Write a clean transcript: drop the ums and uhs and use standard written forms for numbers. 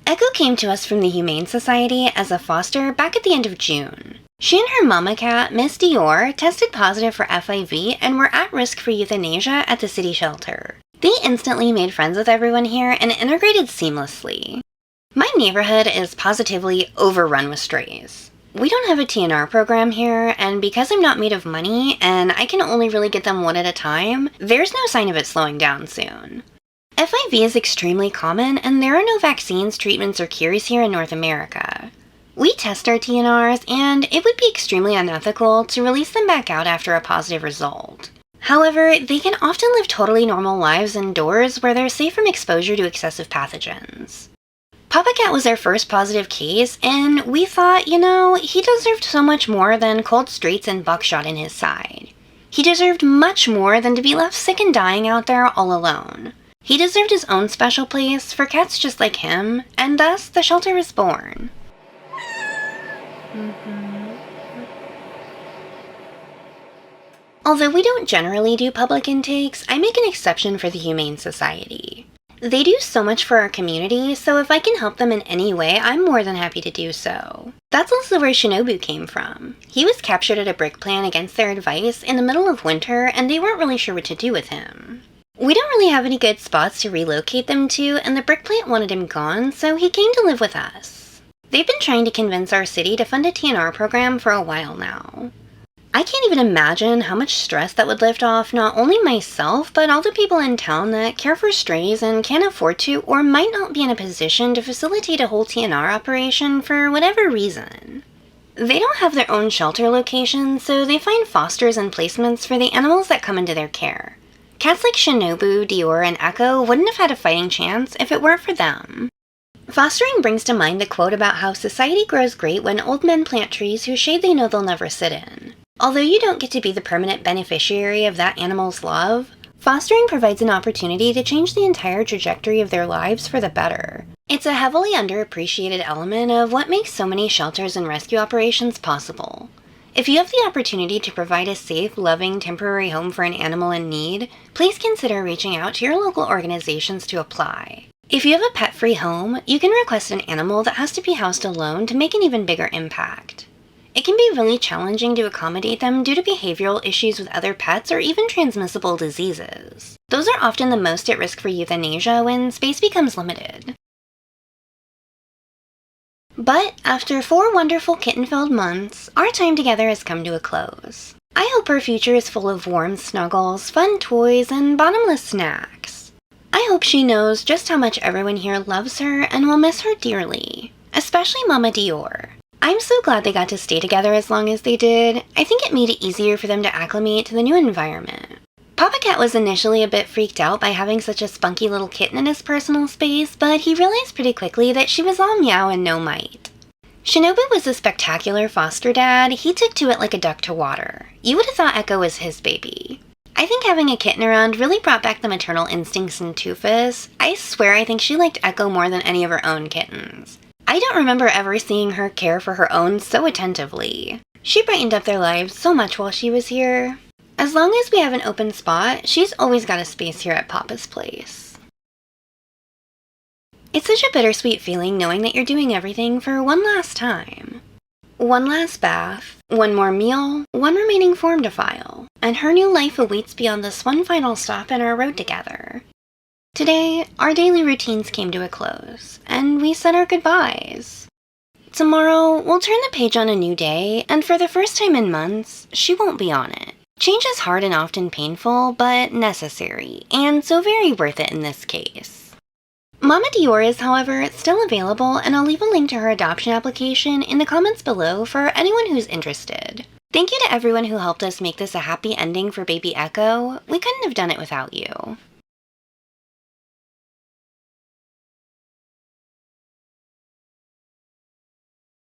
Echo came to us from the Humane Society as a foster back at the end of June. She and her mama cat, Miss Dior, tested positive for FIV and were at risk for euthanasia at the city shelter. They instantly made friends with everyone here and integrated seamlessly. My neighborhood is positively overrun with strays. We don't have a TNR program here, and because I'm not made of money and I can only really get them one at a time, there's no sign of it slowing down soon. FIV is extremely common, and there are no vaccines, treatments, or cures here in North America. We test our TNRs, and it would be extremely unethical to release them back out after a positive result. However, they can often live totally normal lives indoors where they're safe from exposure to excessive pathogens. Papa Cat was our first positive case, and we thought, he deserved so much more than cold streets and buckshot in his side. He deserved much more than to be left sick and dying out there all alone. He deserved his own special place for cats just like him, and thus the shelter was born. Although we don't generally do public intakes, I make an exception for the Humane Society. They do so much for our community, so if I can help them in any way, I'm more than happy to do so. That's also where Shinobu came from. He was captured at a brick plant against their advice in the middle of winter, and they weren't really sure what to do with him. We don't really have any good spots to relocate them to, and the brick plant wanted him gone, so he came to live with us. They've been trying to convince our city to fund a TNR program for a while now. I can't even imagine how much stress that would lift off not only myself, but all the people in town that care for strays and can't afford to or might not be in a position to facilitate a whole TNR operation for whatever reason. They don't have their own shelter location, so they find fosters and placements for the animals that come into their care. Cats like Shinobu, Dior, and Echo wouldn't have had a fighting chance if it weren't for them. Fostering brings to mind the quote about how society grows great when old men plant trees whose shade they know they'll never sit in. Although you don't get to be the permanent beneficiary of that animal's love, fostering provides an opportunity to change the entire trajectory of their lives for the better. It's a heavily underappreciated element of what makes so many shelters and rescue operations possible. If you have the opportunity to provide a safe, loving, temporary home for an animal in need, please consider reaching out to your local organizations to apply. If you have a pet-free home, you can request an animal that has to be housed alone to make an even bigger impact. It can be really challenging to accommodate them due to behavioral issues with other pets or even transmissible diseases. Those are often the most at risk for euthanasia when space becomes limited. But after 4 wonderful kitten-filled months, our time together has come to a close. I hope her future is full of warm snuggles, fun toys, and bottomless snacks. I hope she knows just how much everyone here loves her and will miss her dearly, especially Mama Dior. I'm so glad they got to stay together as long as they did. I think it made it easier for them to acclimate to the new environment. Papa Cat was initially a bit freaked out by having such a spunky little kitten in his personal space, but he realized pretty quickly that she was all meow and no mite. Shinobu was a spectacular foster dad. He took to it like a duck to water. You would have thought Echo was his baby. I think having a kitten around really brought back the maternal instincts in Toofus. I swear I think she liked Echo more than any of her own kittens. I don't remember ever seeing her care for her own so attentively. She brightened up their lives so much while she was here. As long as we have an open spot, she's always got a space here at Papa's place. It's such a bittersweet feeling knowing that you're doing everything for one last time. One last bath, one more meal, one remaining form to file, and her new life awaits beyond this one final stop in our road together. Today, our daily routines came to a close, and we said our goodbyes. Tomorrow, we'll turn the page on a new day, and for the first time in months, she won't be on it. Change is hard and often painful, but necessary, and so very worth it in this case. Mama Dior is, however, still available, and I'll leave a link to her adoption application in the comments below for anyone who's interested. Thank you to everyone who helped us make this a happy ending for baby Echo. We couldn't have done it without you.